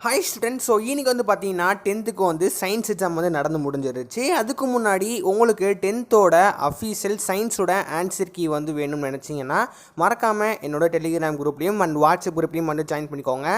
Hi students. So இன்னைக்கு வந்து பார்த்தீங்கன்னா 10th வந்து சயின்ஸ் எக்ஸாம் வந்து நடந்து முடிஞ்சிருச்சு. அதுக்கு முன்னாடி உங்களுக்கு 10th அஃபீஷியல் சயின்ஸோட ஆன்சர் கீ வந்து வேணும்னு நினச்சிங்கன்னா மறக்காமல் என்னோட டெலிகிராம் குரூப்லேயும் அண்ட் வாட்ஸ்அப் குரூப்லேயும் வந்து ஜாயின் பண்ணிக்கோங்க.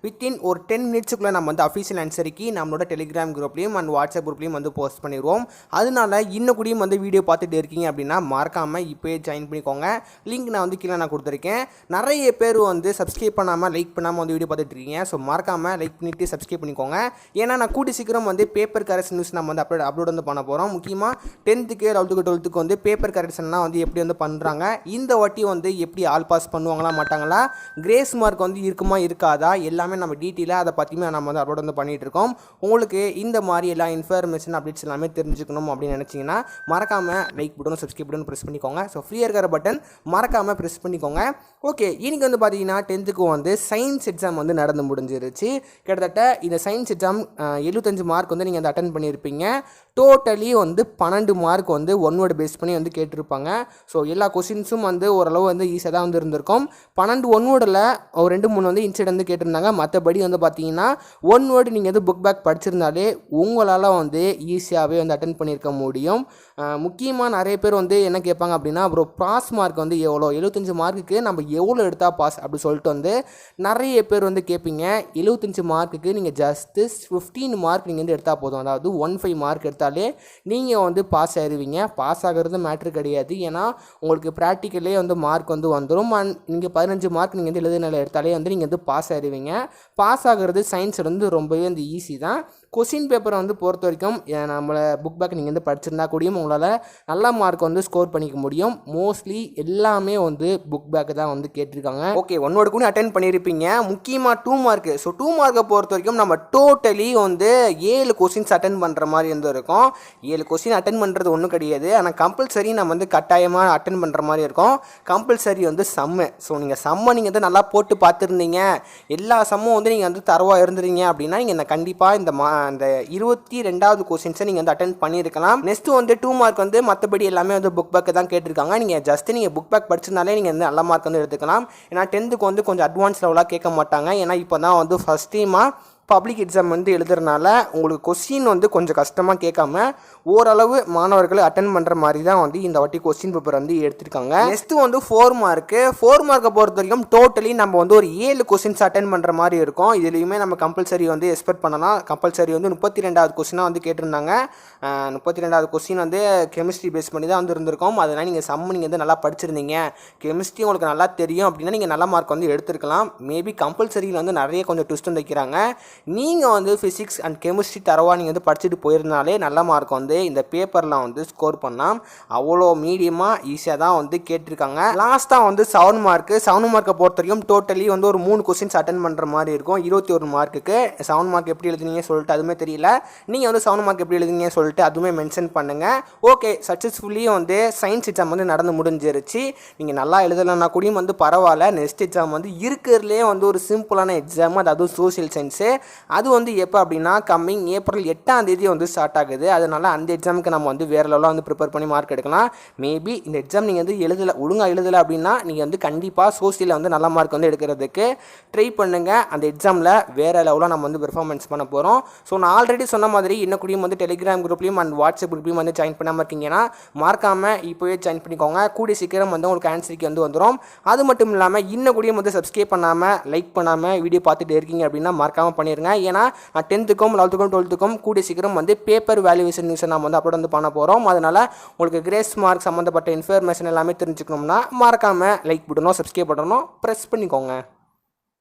வித்தின் ஒரு 10 மினிட்ஸுக்குள்ளே நம்ம வந்து அஃபீஷியல் ஆன்சர் கீ நம்மளோட டெலிகிராம் குரூப்லேயும் அண்ட் வாட்ஸ்அப் குரூப்லேயும் வந்து போஸ்ட் பண்ணிடுவோம். அதனால இன்னும் கூடியும் வந்து வீடியோ பார்த்துட்டு இருக்கீங்க அப்படின்னா மறக்காமல் இப்போயே ஜாயின் பண்ணிக்கோங்க. லிங்க் நான் வந்து கீழே நான் கொடுத்துருக்கேன். நிறைய பேர் வந்து சப்ஸ்கிரைப் பண்ணாமல் லைக் பண்ணாமல் வந்து வீடியோ பார்த்துட்டு இருக்கீங்க. ஸோ மறக்காமல் லைக் பண்ணிட்டு சப்ஸ்கிரைப் பண்ணிக்கோங்க. ஏன்னா நான் கூடி சீக்கிரம் வந்து பேப்பர் கரெக்ஷன் நியூஸ் நம்ம வந்து அப்லோட் வந்து பண்ண போகிறோம். முக்கியமாக 10th 11th 12th வந்து பேப்பர் கரெக்ஷன்லாம் வந்து எப்படி வந்து பண்ணுறாங்க, இந்த வாட்டி வந்து எப்படி ஆல் பாஸ் பண்ணுவாங்களா மாட்டாங்களா, கிரேஸ் மார்க் வந்து இருக்குமா இருக்காதா, எல்லாமே நம்ம டீட்டெயிலாக அதை பற்றியுமே நம்ம வந்து அப்லோட் வந்து பண்ணிகிட்டு இருக்கோம். உங்களுக்கு இந்த மாதிரி எல்லா இன்ஃபர்மேஷன் அப்டேட்ஸ் எல்லாமே தெரிஞ்சுக்கணும் அப்படின்னு நினச்சிங்கன்னா மறக்காமல் like button subscribe button press பண்ணிக்கோங்க. ஸோ ஃப்ரீயாக இருக்கிற பட்டன் மறக்காமல் ப்ரெஸ் பண்ணிக்கோங்க. ஓகே, இன்னைக்கு வந்து பார்த்தீங்கன்னா 10th வந்து சயின்ஸ் எக்ஸாம் வந்து நடந்து முடிஞ்சிருச்சு. கிட்டத்தட்ட இந்த சயின்ஸ் எக்ஸாம் 75 மார்க் வந்து நீங்கள் வந்து அட்டன் பண்ணியிருப்பீங்க. டோட்டலி வந்து 12 மார்க் வந்து ஒன் வேர்டு பேஸ் பண்ணி வந்து கேட்டிருப்பாங்க. ஸோ எல்லா கொஸ்டின்ஸும் வந்து ஓரளவு வந்து ஈஸியாக தான் வந்து இருந்திருக்கும். 12 ஒன் வேர்டில் ஒரு 2-3 வந்து இன்சிடென்ட் வந்து கேட்டிருந்தாங்க. மற்றபடி வந்து பார்த்தீங்கன்னா ஒன் வேர்டு நீங்கள் வந்து புக் பேக் படிச்சிருந்தாலே உங்களால் வந்து ஈஸியாகவே வந்து அட்டன் பண்ணியிருக்க முடியும். முக்கியமாக நிறைய பேர் வந்து என்ன கேட்பாங்க அப்படின்னா, அப்புறம் பாஸ் மார்க் வந்து எவ்வளோ, 75 மார்க்குக்கு நம்ம எவ்வளோ எடுத்தால் பாஸ் அப்படி சொல்லிட்டு வந்து நிறைய பேர் வந்து கேட்பீங்க. 75 மார்க்குக்கு நீங்கள் ஜஸ்ட்டு 15 மார்க் நீங்கள் வந்து எடுத்தால் போதும். அதாவது 15 மார்க் எடுத்தாலே நீங்கள் வந்து பாஸ் ஆயிடுவீங்க. பாஸ் ஆகிறது மேட்ரு கிடையாது. ஏன்னா உங்களுக்கு ப்ராக்டிக்கலே வந்து மார்க் வந்து வந்துடும். அண்ட் நீங்கள் 15 மார்க் நீங்கள் வந்து எழுதுனால எடுத்தாலே வந்து நீங்கள் வந்து பாஸ் ஆயிடுவீங்க. பாஸ் ஆகிறது சயின்ஸ் வந்து ரொம்பவே வந்து ஈஸி தான். கொஸ்டின் பேப்பரை வந்து பொறுத்த வரைக்கும் நம்மளை புக் பேக் நீங்கள் வந்து படிச்சிருந்தா கூடியும் உங்களால் நல்ல மார்க் வந்து ஸ்கோர் பண்ணிக்க முடியும். மோஸ்ட்லி எல்லாமே வந்து புக் பேக்கு தான் வந்து கேட்டிருக்காங்க. ஓகே, ஒன்னோட கூட அட்டன் பண்ணியிருப்பீங்க. முக்கியமாக 2 மார்க்கு. ஸோ 2 மார்க்கை பொறுத்த வரைக்கும் நம்ம டோட்டலி வந்து 7 கொஸ்டின்ஸ் அட்டன் பண்ணுற மாதிரி வந்து இருக்கும். 7 கொஸ்டின் அட்டன் பண்ணுறது ஒன்றும் கிடையாது. ஆனால் கம்பல்சரி நம்ம வந்து கட்டாயமாக அட்டன் பண்ணுற மாதிரி இருக்கும். கம்பல்சரி வந்து சம்மு. ஸோ நீங்கள் சம்மை நீங்கள் வந்து நல்லா போட்டு பார்த்துருந்தீங்க, எல்லா சம்மும் வந்து நீங்கள் வந்து தரவாக இருந்துறீங்க அப்படின்னா நீங்கள் கண்டிப்பாக அந்த 22வது கொஸ்டின்ஸை நீங்கள் வந்து அட்டன் பண்ணியிருக்கலாம். நெக்ஸ்ட்டு வந்து 2 மார்க் வந்து மற்றபடி எல்லாமே வந்து புக் பேக் தான் கேட்டிருக்காங்க. நீங்கள் புக் பேக் படிச்சிருந்தாலே நீங்கள் வந்து நல்ல மார்க் வந்து எடுத்துக்கலாம். ஏன்னா 10th வந்து கொஞ்சம் அட்வான்ஸ் லெவலாக கேட்க மாட்டாங்க. ஏன்னா இப்போ தான் வந்து ஃபஸ்ட் டைமாக பப்ளிக் எக்ஸாம் வந்து எழுதுறதுனால உங்களுக்கு கொஸ்டின் வந்து கொஞ்சம் கஷ்டமாக கேட்காம ஓரளவு மாணவர்களை அட்டன் பண்ணுற மாதிரி தான் வந்து இந்த வாட்டி கொஸ்டின் பேப்பர் வந்து எடுத்திருக்காங்க. நெக்ஸ்ட்டு வந்து 4 மார்க்கை பொறுத்த வரைக்கும் டோட்டலி நம்ம வந்து ஒரு 7 கொஸ்டின்ஸ் அட்டன் பண்ணுற மாதிரி இருக்கும். இதுலேயுமே நம்ம கம்பல்சரி வந்து எக்ஸ்பெக்ட் பண்ணலாம். கம்பல்சரி வந்து 32வது கொஸ்டினாக வந்து கேட்டிருந்தாங்க. 32வது கொஸ்டின் வந்து கெமிஸ்ட்ரி பேஸ் பண்ணி தான் வந்து இருந்திருக்கும். அதனால் நீங்கள் நீங்கள் வந்து நல்லா படிச்சிருந்தீங்க, கெமிஸ்ட்ரி உங்களுக்கு நல்லா தெரியும் அப்படின்னா நீங்கள் நல்ல மார்க் வந்து எடுத்துருக்கலாம். மேபி கம்பல்சரியில் வந்து நிறைய கொஞ்சம் ட்விஸ்ட் வந்து வைக்கிறாங்க. நீங்கள் வந்து ஃபிசிக்ஸ் அண்ட் கெமிஸ்ட்ரி தரவாக நீங்கள் வந்து படிச்சுட்டு போயிருந்தாலே நல்ல மார்க் வந்து இந்த பேப்பரில் வந்து ஸ்கோர் பண்ணலாம். அவ்வளோ மீடியமாக ஈஸியாக தான் வந்து கேட்டிருக்காங்க. லாஸ்ட்டாக வந்து 7 மார்க்கை பொறுத்த வரைக்கும் டோட்டலி வந்து ஒரு 3 கொஸ்டின்ஸ் அட்டன் பண்ணுற மாதிரி இருக்கும். 21 மார்க்குக்கு 7 மார்க் எப்படி எழுதுனீங்க சொல்லிட்டு அதுவுமே தெரியல. நீங்கள் வந்து 7 மார்க் எப்படி எழுதுனீங்க சொல்லிட்டு அதுவுமே மென்ஷன் பண்ணுங்கள். ஓகே, சக்ஸஸ்ஃபுல்லி வந்து சயின்ஸ் எக்ஸாம் வந்து நடந்து முடிஞ்சிருச்சு. நீங்கள் நல்லா எழுதலைன்னா கூடயும் வந்து பரவாயில்ல. நெக்ஸ்ட் எக்ஸாம் வந்து இருக்கிறதுலே வந்து ஒரு சிம்பிளான எக்ஸாம், அதாவது சோஷியல் சயின்ஸு. அது வந்து எப்போ அப்படின்னா கம்மிங் ஏப்ரல் 8ஆம் தேதி வந்து ஸ்டார்ட் ஆகுது. அதனால் அந்த எக்ஸாமுக்கு நம்ம வந்து வேறு லெவலாக வந்து ப்ரிப்பேர் பண்ணி மார்க் எடுக்கலாம். மேபி இந்த எக்ஸாம் நீங்கள் வந்து ஒழுங்காக எழுதலை அப்படின்னா நீங்கள் வந்து கண்டிப்பாக சோசியலில் வந்து நல்ல மார்க் வந்து எடுக்கிறதுக்கு ட்ரை பண்ணுங்கள். அந்த எக்ஸாமில் வேறு லெவலாக நம்ம வந்து பெர்ஃபார்மன்ஸ் பண்ண போகிறோம். ஸோ நான் ஆல்ரெடி சொன்ன மாதிரி இன்னும் கூடியும் வந்து டெலிகிராம் குரூப்லையும் அண்ட் வாட்ஸ்அப் குரூப்லையும் வந்து ஜாயின் பண்ணாமல் இருக்கீங்கன்னா மறக்காமல் இப்போவே ஜாயின் பண்ணிக்கோங்க. கூடிய சீக்கிரம் வந்து உங்களுக்கு ஆன்சருக்கு வந்து வந்துடும். அது மட்டும் இல்லாமல் இன்னும் கூடியும் வந்து சப்ஸ்கிரைப் பண்ணாமல் லைக் பண்ணாமல் வீடியோ பார்த்துட்டு இருக்கீங்க அப்படின்னா மறக்காமல் பண்ணிடுங்க. ஏன்னா 10th 11th 12th கூடிய சீக்கிரம் வந்து பேப்பர் வேல்யூவேஷன் நியூஸை நம்ம வந்து அப்லோட் வந்து பண்ண போகிறோம். அதனால் உங்களுக்கு கிரேஸ் மார்க் சம்மந்தப்பட்ட இன்ஃபர்மேஷன் எல்லாமே தெரிஞ்சுக்கணும்னா மறக்காமல் லைக் பட்டனும் சப்ஸ்கிரைப் பட்டனும் ப்ரெஸ் பண்ணிக்கோங்க.